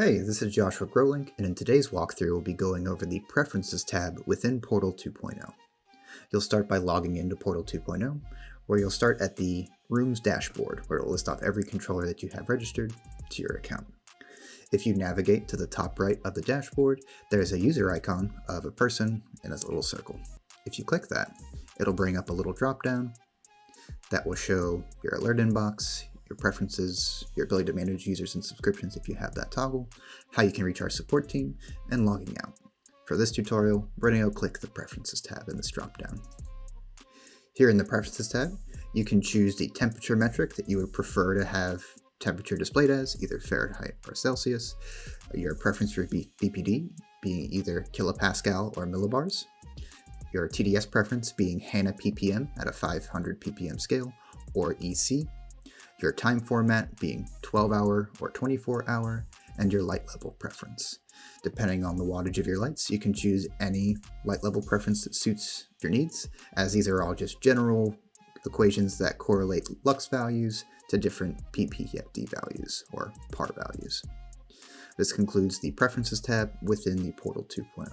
Hey, this is Joshua Growlink, and in today's walkthrough we'll be going over the Preferences tab within Portal 2.0. You'll start by logging into Portal 2.0, where you'll start at the Rooms dashboard, where it'll list off every controller that you have registered to your account. If you navigate to the top right of the dashboard, there's a user icon of a person in a little circle. If you click that, it'll bring up a little drop-down that will show your alert inbox, your preferences, your ability to manage users and subscriptions if you have that toggle, how you can reach our support team, and logging out. For this tutorial, we're going to click the Preferences tab in this dropdown. Here in the Preferences tab, you can choose the temperature metric that you would prefer to have temperature displayed as, either Fahrenheit or Celsius, your preference for BPD being either kilopascal or millibars, your TDS preference being HANA PPM at a 500 ppm scale, or EC, your time format being 12-hour or 24-hour, and your light level preference. Depending on the wattage of your lights, you can choose any light level preference that suits your needs, as these are all just general equations that correlate lux values to different ppfd values or par values. This concludes the Preferences tab within the Portal 2.0.